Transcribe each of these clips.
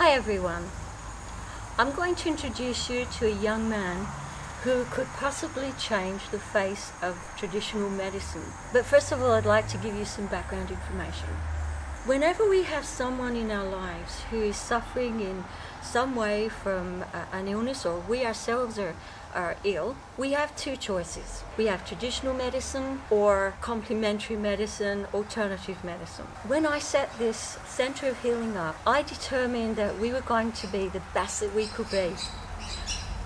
Hi everyone. I'm going to introduce you to a young man who could possibly change the face of traditional medicine. But first of all, I'd like to give you some background information. Whenever we have someone in our lives who is suffering in some way from an illness, or we ourselves are ill, we have two choices. We have traditional medicine or complementary medicine, alternative medicine. When I set this Center of Healing up, I determined that we were going to be the best that we could be.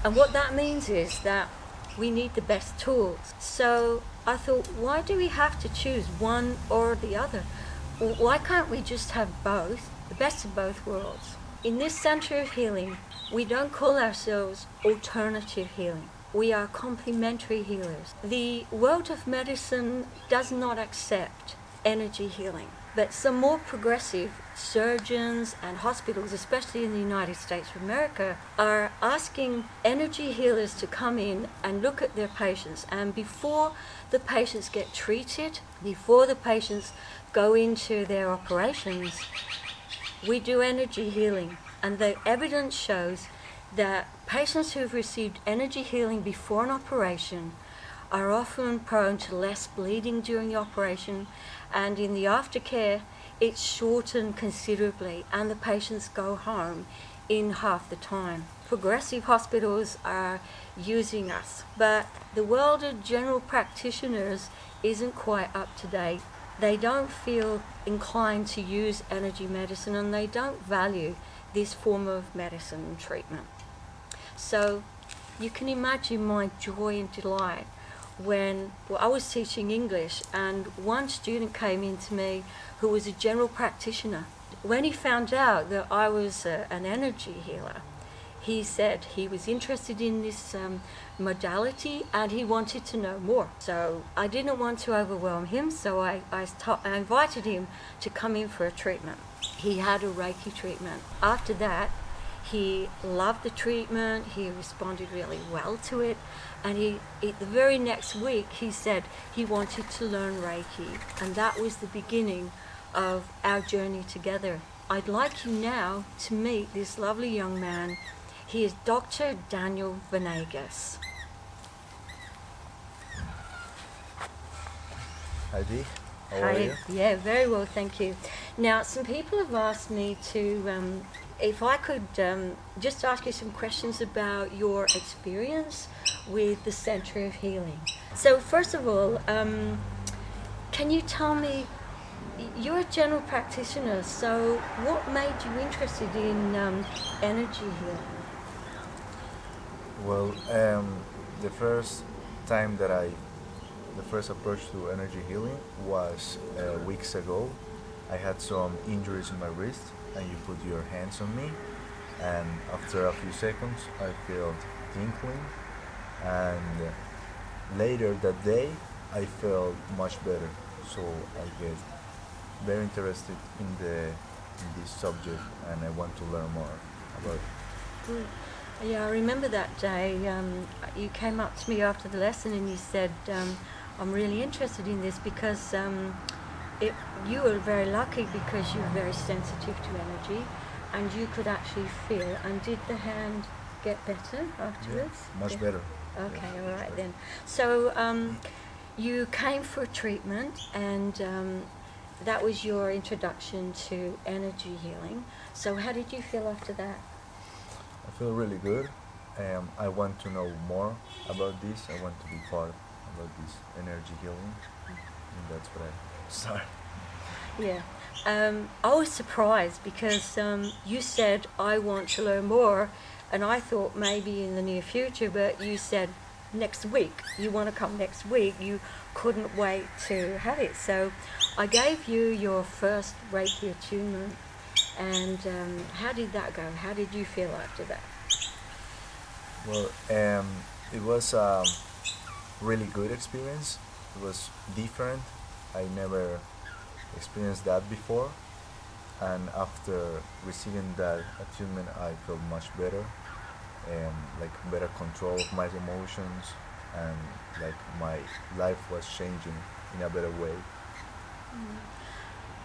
And what that means is that we need the best tools. So I thought, why do we have to choose one or the other? Why can't we just have both, the best of both worlds? In this Center of Healing, we don't call ourselves alternative healing. We are complementary healers. The world of medicine does not accept energy healing, but some more progressive surgeons and hospitals, especially in the United States of America, are asking energy healers to come in and look at their patients. And before the patients get treated, before the patients go into their operations, we do energy healing. And the evidence shows that patients who've received energy healing before an operation are often prone to less bleeding during the operation, and in the aftercare it's shortened considerably and the patients go home in half the time. Progressive hospitals are using us, but the world of general practitioners isn't quite up to date. They don't feel inclined to use energy medicine, and they don't value this form of medicine and treatment. So you can imagine my joy and delight when I was teaching English and one student came in to me who was a general practitioner. When he found out that I was an energy healer, he said he was interested in this modality and he wanted to know more. So I didn't want to overwhelm him, so I invited him to come in for a treatment. He had a Reiki treatment. After that, he loved the treatment, he responded really well to it, and the very next week he said he wanted to learn Reiki, and that was the beginning of our journey together. I'd like you now to meet this lovely young man. He is Dr. Daniel Venegas. Hi Dee, how are you? Yeah, very well, thank you. Now, some people have asked me to, if I could just ask you some questions about your experience with the Center of Healing. So first of all, can you tell me, you're a general practitioner, so what made you interested in energy healing? Well, the first time the first approach to energy healing was weeks ago. I had some injuries in my wrist, and you put your hands on me, and after a few seconds I felt tingling, and later that day I felt much better. So I get very interested in this subject, and I want to learn more about it. Good. Yeah, I remember that day. You came up to me after the lesson and you said, I'm really interested in this because you were very lucky because you're very sensitive to energy and you could actually feel. And did the hand get better afterwards? Yeah, much better. Okay, Yeah, all right better. then. So you came for a treatment, and that was your introduction to energy healing. So how did you feel after that? I feel really good. I want to know more about this. I want to be part about this energy healing, and that's what I started. Yeah. I was surprised because you said, I want to learn more, and I thought maybe in the near future, but you said next week. You want to come next week. You couldn't wait to have it. So I gave you your first Reiki attunement, and how did that go? How did you feel after that? Well, it was a really good experience. It was different. I never experienced that before, and after receiving that attunement, I felt much better, and like better control of my emotions, and like my life was changing in a better way.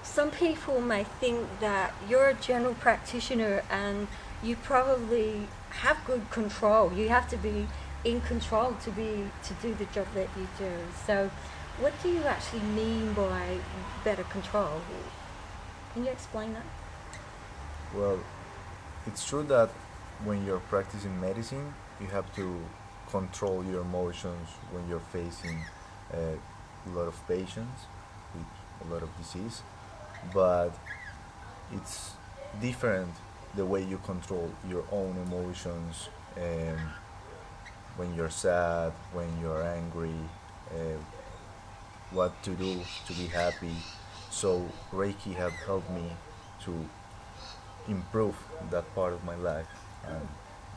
some people may think that you're a general practitioner and you probably have good control. You have to be in control to do the job that you do. So, what do you actually mean by better control? Can you explain that? Well, it's true that when you're practicing medicine, you have to control your emotions when you're facing a lot of patients with a lot of disease, but it's different the way you control your own emotions when you're sad, when you're angry, uh, what to do to be happy. So Reiki have helped me to improve that part of my life and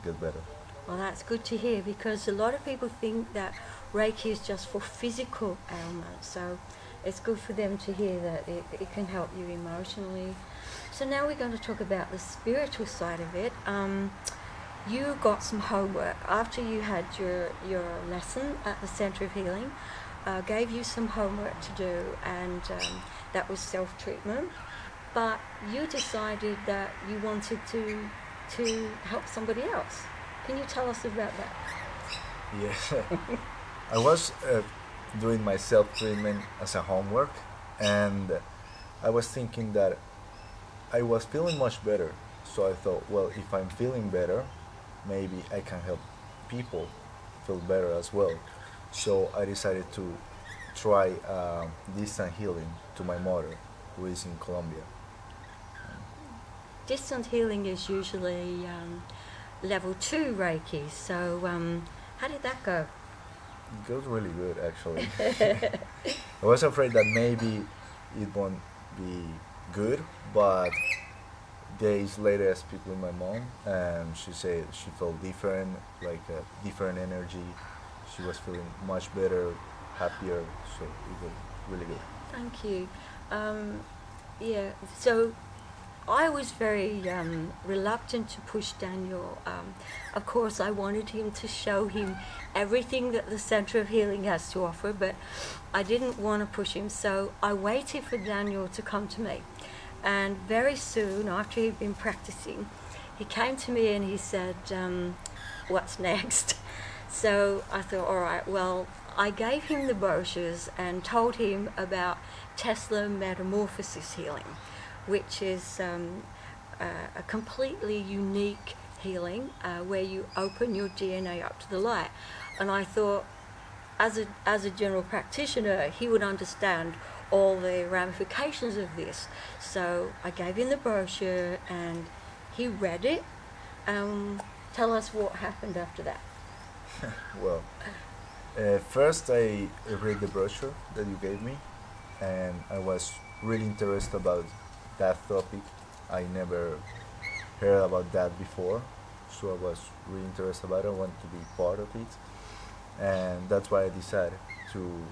get better. Well, that's good to hear because a lot of people think that Reiki is just for physical ailments. So it's good for them to hear that it can help you emotionally. So now we're going to talk about the spiritual side of it. You got some homework after you had your lesson at the Center of Healing. Gave you some homework to do, and that was self-treatment. But you decided that you wanted to help somebody else. Can you tell us about that? Yeah, I was doing my self-treatment as a homework, and I was thinking that I was feeling much better. So I thought, well, if I'm feeling better, maybe I can help people feel better as well. So I decided to try distant healing to my mother, who is in Colombia. Distant healing is usually level 2 Reiki. So how did that go? It goes really good, actually. I was afraid that maybe it won't be good, but days later I speak with my mom, and she said she felt different, like a different energy. She was feeling much better, happier, so it was really good. Thank you. Yeah, so I was very reluctant to push Daniel. Of course, I wanted him to show him everything that the Center of Healing has to offer, but I didn't want to push him, so I waited for Daniel to come to me. And very soon, after he'd been practicing, he came to me and he said, what's next? So I thought, all right, well, I gave him the brochures and told him about Tesla metamorphosis healing, which is a completely unique healing where you open your DNA up to the light. And I thought, as a general practitioner, he would understand all the ramifications of this. So I gave him the brochure and he read it. Tell us what happened after that. Well, first I read the brochure that you gave me, and I was really interested about that topic. I never heard about that before, so I was really interested about it. I wanted to be part of it, and that's why I decided to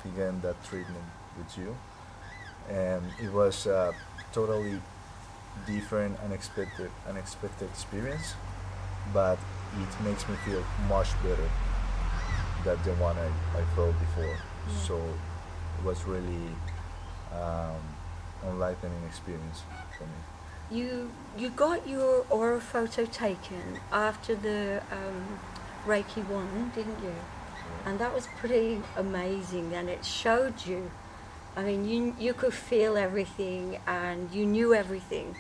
begin that treatment with you. And it was a totally different, unexpected experience, but it makes me feel much better than the one I felt before. Yeah. So it was really enlightening experience for me. You got your aura photo taken after the Reiki 1, didn't you? And that was pretty amazing, and it showed you. I mean, you could feel everything and you knew everything,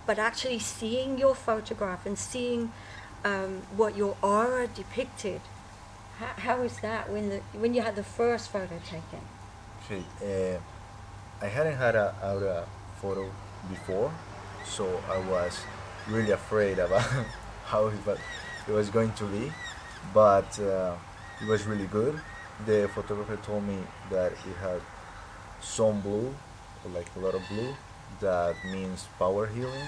but actually seeing your photograph and seeing what your aura depicted, how was that when you had the first photo taken? Okay, I hadn't had a aura photo before, so I was really afraid about how it was going to be, but it was really good. The photographer told me that it had some blue, like a lot of blue, that means power healing.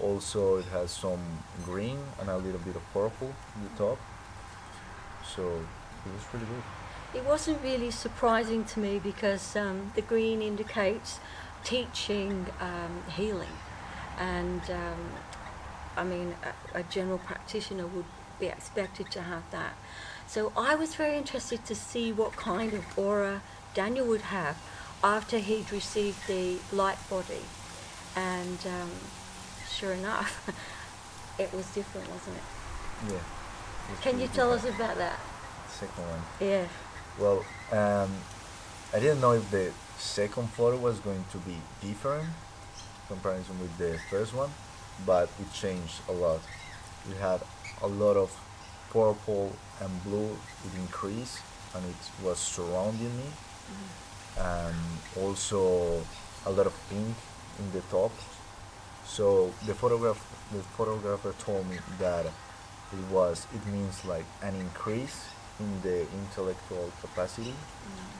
Also, it has some green and a little bit of purple in the top, so it was really good. It wasn't really surprising to me because the green indicates teaching healing, and I mean a general practitioner would be expected to have that. So I was very interested to see what kind of aura Daniel would have. after he'd received the light body. And sure enough, it was different, wasn't it? Yeah. Can you tell us about that? Second one. Yeah. Well, I didn't know if the second photo was going to be different in comparison with the first one, but it changed a lot. It had a lot of purple and blue. It increased and it was surrounding me. Also a lot of pink in the top. So the photographer told me that it means like an increase in the intellectual capacity,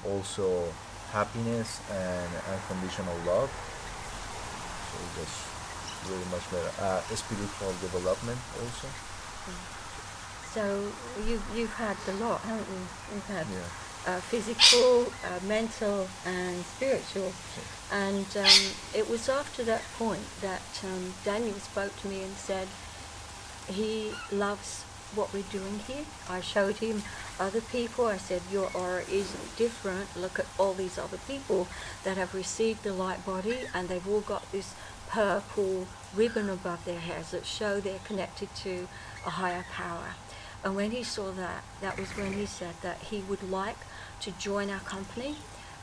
also happiness and unconditional love. So it was really much better. Spiritual development also. So you've had a lot, haven't you? You've had Yeah. physical, mental, and spiritual. And it was after that point that Daniel spoke to me and said he loves what we're doing here. I showed him other people. I said, your aura isn't different. Look at all these other people that have received the light body, and they've all got this purple ribbon above their heads that show they're connected to a higher power. And when he saw that, that was when he said that he would like to join our company,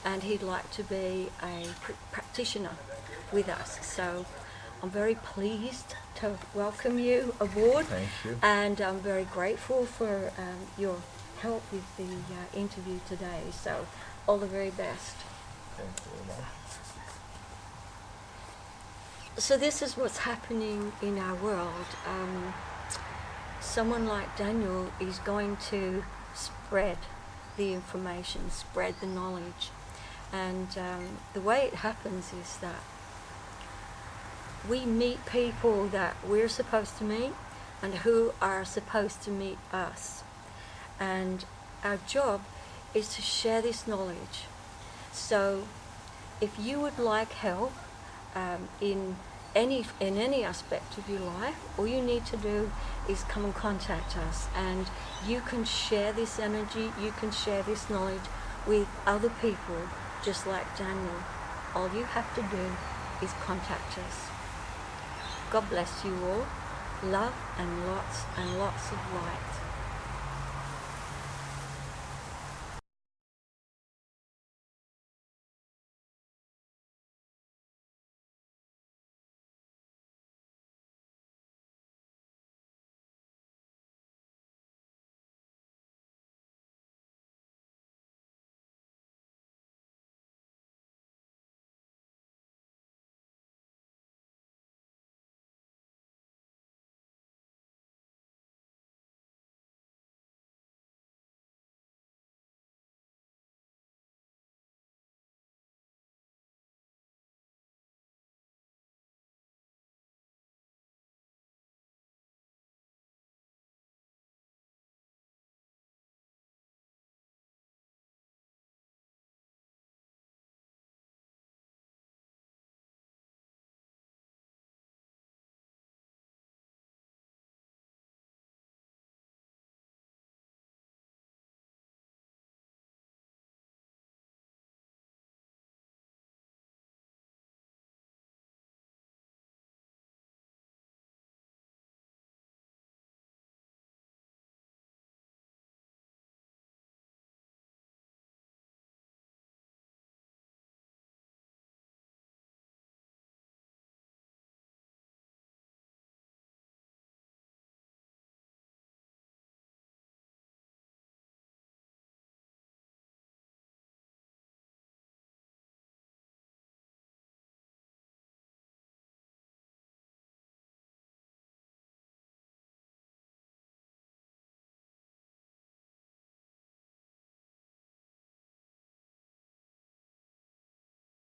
and he'd like to be a practitioner with us. So I'm very pleased to welcome you aboard. Thank you. And I'm very grateful for your help with the interview today. So all the very best. Thank you very much. So this is what's happening in our world. Someone like Daniel is going to spread the information, spread the knowledge. And the way it happens is that we meet people that we're supposed to meet and who are supposed to meet us. And our job is to share this knowledge. So if you would like help in any aspect of your life, all you need to do is come and contact us, and you can share this energy, you can share this knowledge with other people just like Daniel. All you have to do is contact us. God bless you all. Love and lots of light.